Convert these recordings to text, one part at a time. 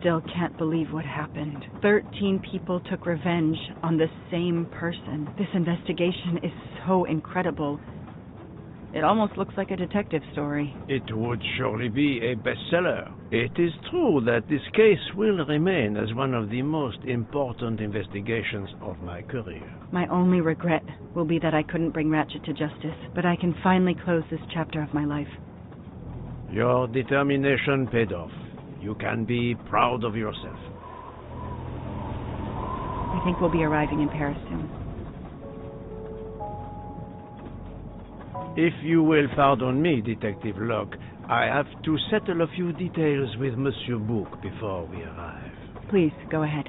still can't believe what happened. 13 people took revenge on the same person. This investigation is so incredible. It almost looks like a detective story. It would surely be a bestseller. It is true that this case will remain as one of the most important investigations of my career. My only regret will be that I couldn't bring Ratchet to justice, but I can finally close this chapter of my life. Your determination paid off. You can be proud of yourself. I think we'll be arriving in Paris soon. If you will pardon me, Detective Locke, I have to settle a few details with Monsieur Bouc before we arrive. Please, go ahead.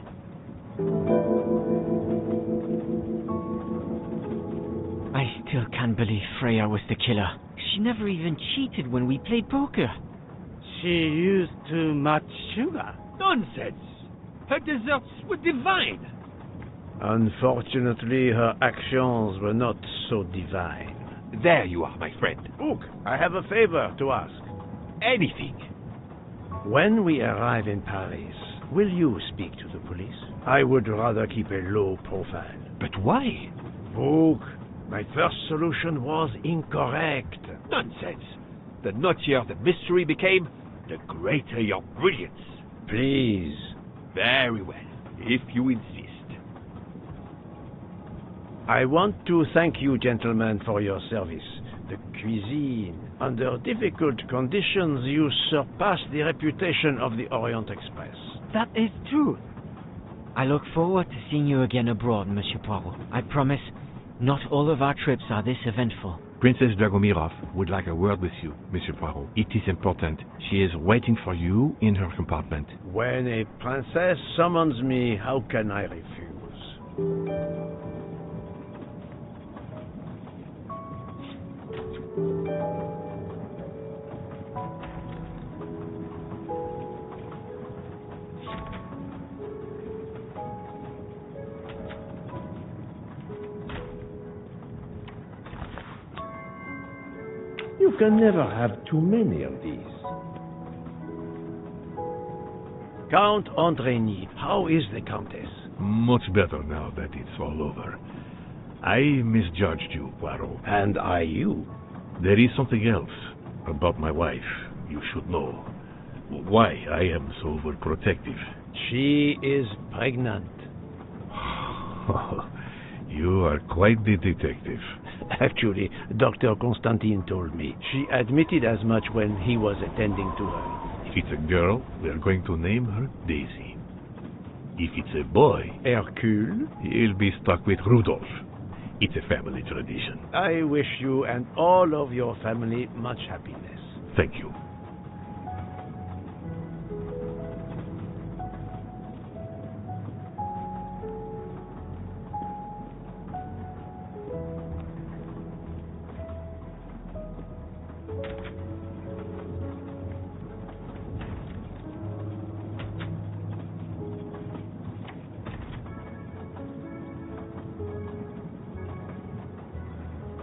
I still can't believe Freya was the killer. She never even cheated when we played poker. She used too much sugar. Nonsense! Her desserts were divine. Unfortunately, her actions were not so divine. There you are, my friend. Bouc, I have a favor to ask. Anything. When we arrive in Paris, will you speak to the police? I would rather keep a low profile. But why? Bouc, my first solution was incorrect. Nonsense. The knottier the mystery became, the greater your brilliance. Please. Very well, if you insist. I want to thank you, gentlemen, for your service. The cuisine. Under difficult conditions, you surpassed the reputation of the Orient Express. That is true. I look forward to seeing you again abroad, Monsieur Poirot. I promise not all of our trips are this eventful. Princess Dragomirov would like a word with you, Monsieur Poirot. It is important. She is waiting for you in her compartment. When a princess summons me, how can I refuse? You can never have too many of these. Count Andrigny, how is the Countess? Much better now that it's all over. I misjudged you, Poirot. And I you. There is something else about my wife you should know. Why I am so overprotective. She is pregnant. You are quite the detective. Actually, Dr. Constantine told me. She admitted as much when he was attending to her. If it's a girl, we are going to name her Daisy. If it's a boy, Hercule, he'll be stuck with Rudolph. It's a family tradition. I wish you and all of your family much happiness. Thank you.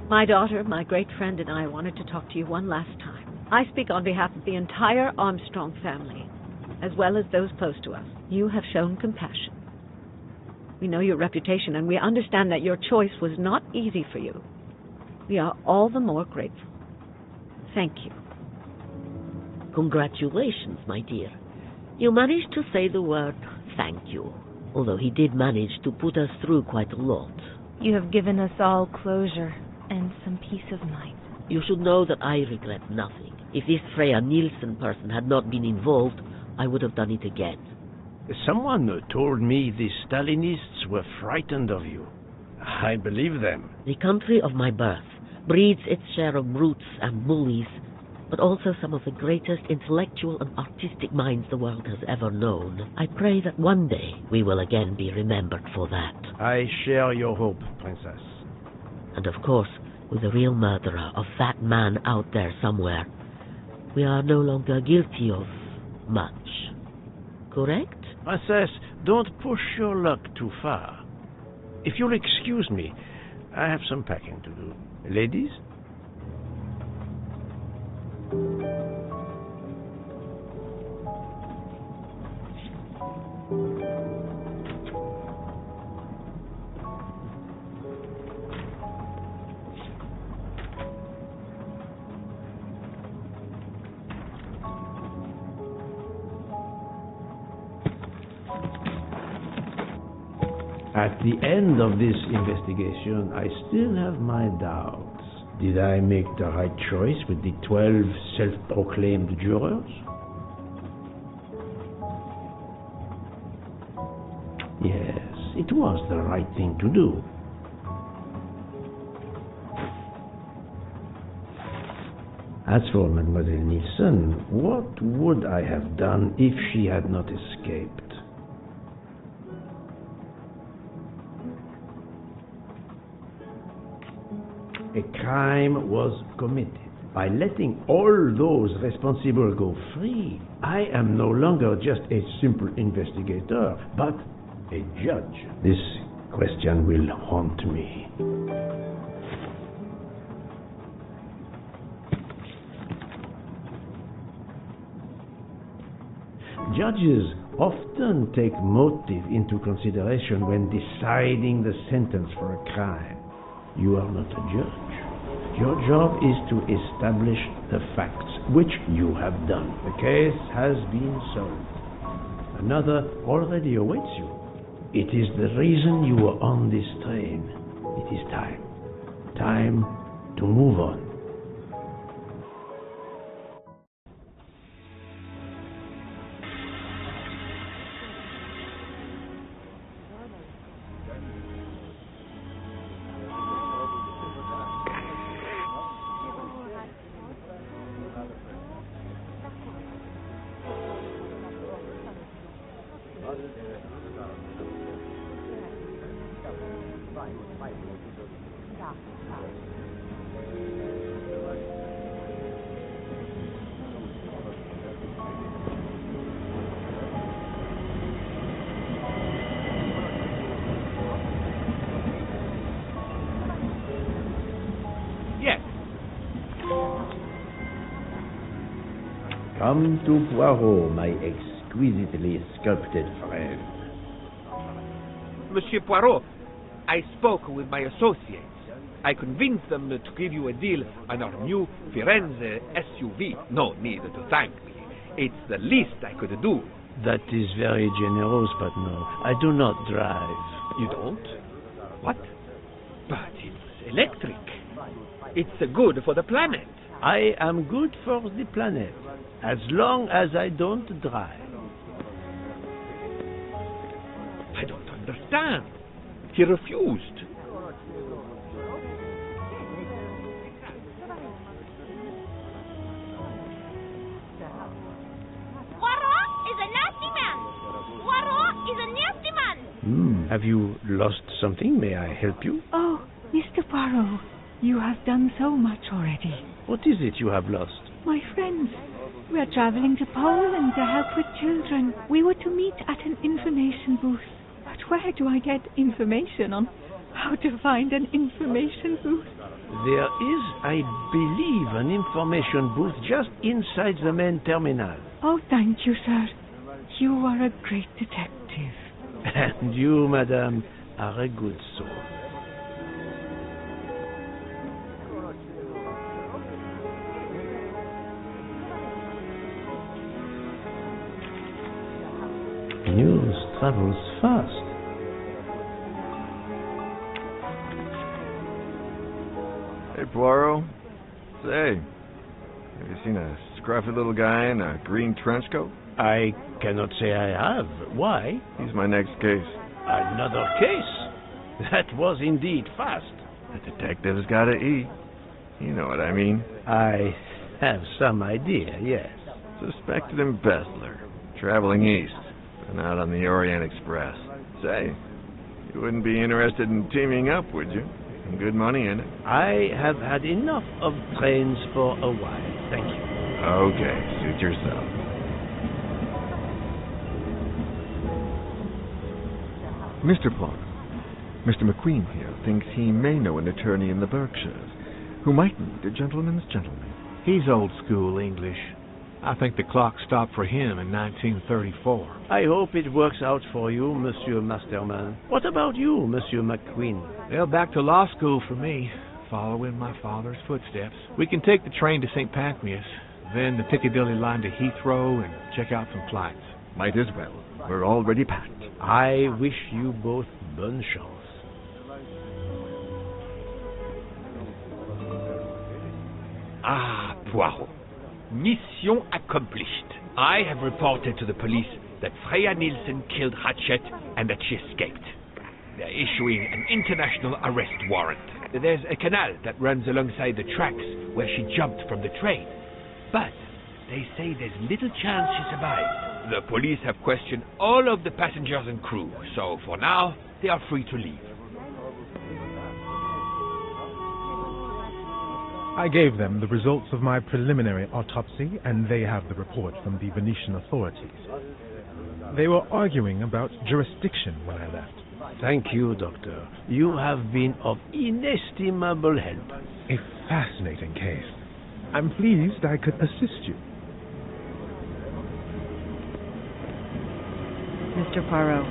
My daughter, my great friend, and I wanted to talk to you one last time. I speak on behalf of the entire Armstrong family, as well as those close to us. You have shown compassion. We know your reputation, and we understand that your choice was not easy for you. We are all the more grateful. Thank you. Congratulations, my dear. You managed to say the word thank you, although he did manage to put us through quite a lot. You have given us all closure and some peace of mind. You should know that I regret nothing. If this Freya Nielsen person had not been involved, I would have done it again. Someone told me the Stalinists were frightened of you. I believe them. The country of my birth breeds its share of brutes and bullies, but also some of the greatest intellectual and artistic minds the world has ever known. I pray that one day we will again be remembered for that. I share your hope, Princess. And of course, with the real murderer of that man out there somewhere, we are no longer guilty of much. Correct? Princess, don't push your luck too far. If you'll excuse me, I have some packing to do. Ladies? At the end of this investigation, I still have my doubts. Did I make the right choice with the 12 self-proclaimed jurors? Yes, it was the right thing to do. As for Mademoiselle Nielsen, what would I have done if she had not escaped? A crime was committed. By letting all those responsible go free, I am no longer just a simple investigator, but a judge. This question will haunt me. Judges often take motive into consideration when deciding the sentence for a crime. You are not a judge. Your job is to establish the facts, which you have done. The case has been solved. Another already awaits you. It is the reason you are on this train. It is time. Time to move on. Come to Poirot, my exquisitely sculpted friend. Monsieur Poirot, I spoke with my associates. I convinced them to give you a deal on our new Firenze SUV. No need to thank me. It's the least I could do. That is very generous, but no, I do not drive. You don't? What? But it's electric. It's good for the planet. I am good for the planet, as long as I don't drive. I don't understand. He refused. Poirot is a nasty man. Poirot is a nasty man. Have you lost something? May I help you? Oh, Mr. Poirot, you have done so much already. What is it you have lost? My friends, we are traveling to Poland to help with children. We were to meet at an information booth. But where do I get information on how to find an information booth? There is, I believe, an information booth just inside the main terminal. Oh, thank you, sir. You are a great detective. And you, madame, are a good soul. News travels fast. Hey, Poirot. Say, have you seen a scruffy little guy in a green trench coat? I cannot say I have. Why? He's my next case. Another case? That was indeed fast. The detective's gotta eat. You know what I mean. I have some idea, yes. Suspected embezzler, traveling east, and out on the Orient Express. Say, you wouldn't be interested in teaming up, would you? Some good money in it. I have had enough of trains for a while, thank you. Okay, suit yourself. Mr. Poirot, Mr. McQueen here thinks he may know an attorney in the Berkshires who might need a gentleman's gentleman. He's old school English. I think the clock stopped for him in 1934. I hope it works out for you, Monsieur Masterman. What about you, Monsieur McQueen? Well, back to law school for me, following my father's footsteps. We can take the train to St. Pancras, then the Piccadilly line to Heathrow and check out some flights. Might as well. We're already packed. I wish you both Bonne chance. Ah, Poirot. Mission accomplished. I have reported to the police that Freya Nielsen killed Hatchet and that she escaped. They're issuing an international arrest warrant. There's a canal that runs alongside the tracks where she jumped from the train. But they say there's little chance she survived. The police have questioned all of the passengers and crew, so for now, they are free to leave. I gave them the results of my preliminary autopsy, and they have the report from the Venetian authorities. They were arguing about jurisdiction when I left. Thank you, Doctor. You have been of inestimable help. A fascinating case. I'm pleased I could assist you. Mr. Poirot,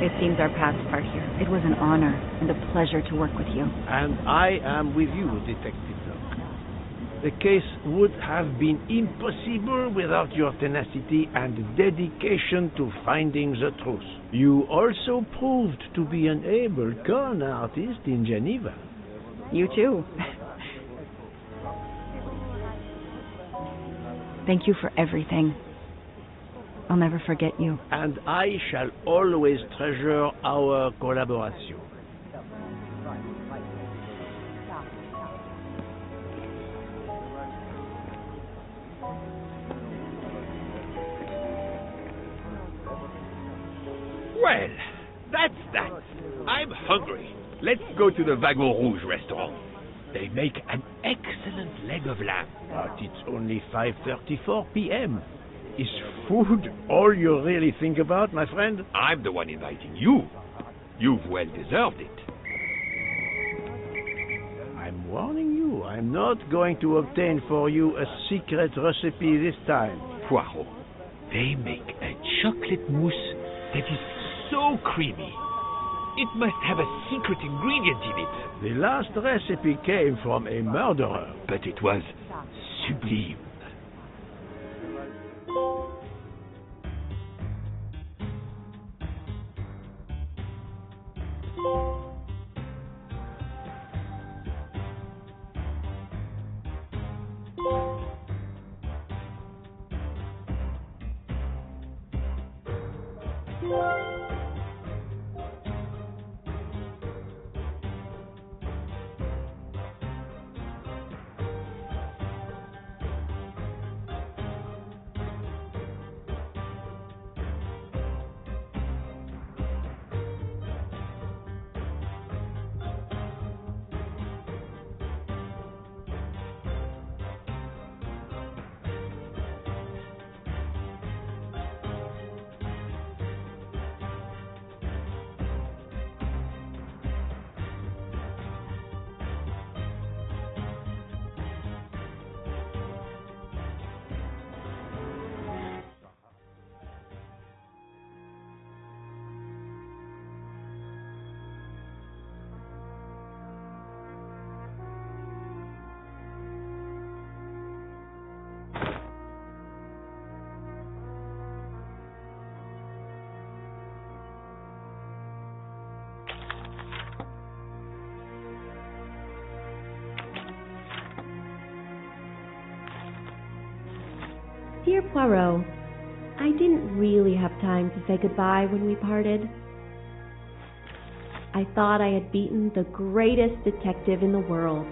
it seems our paths part here. It was an honor and a pleasure to work with you. And I am with you, Detective Locke. The case would have been impossible without your tenacity and dedication to finding the truth. You also proved to be an able con artist in Geneva. You too. Thank you for everything. I'll never forget you. And I shall always treasure our collaboration. Well, that's that. I'm hungry. Let's go to the Wagon Rouge restaurant. They make an excellent leg of lamb. But it's only 5:34 p.m. Is food all you really think about, my friend? I'm the one inviting you. You've well deserved it. I'm warning you, I'm not going to obtain for you a secret recipe this time. Poirot, they make a chocolate mousse that is so creamy. It must have a secret ingredient in it. The last recipe came from a murderer. But it was sublime. Dear Poirot, I didn't really have time to say goodbye when we parted. I thought I had beaten the greatest detective in the world,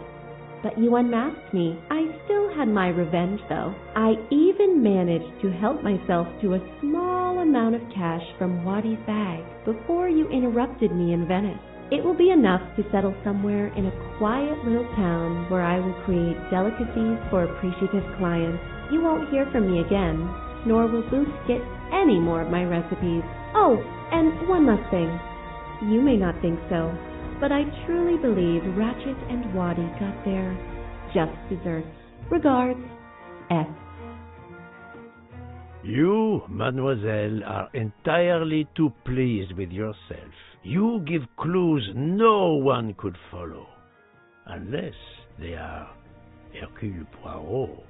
but you unmasked me. I still had my revenge, though. I even managed to help myself to a small amount of cash from Waddy's bag before you interrupted me in Venice. It will be enough to settle somewhere in a quiet little town where I will create delicacies for appreciative clients. You won't hear from me again, nor will Booth get any more of my recipes. Oh, and one last thing. You may not think so, but I truly believe Ratchet and Waddy got their just desserts. Regards, F. You, mademoiselle, are entirely too pleased with yourself. You give clues no one could follow, unless they are Hercule Poirot.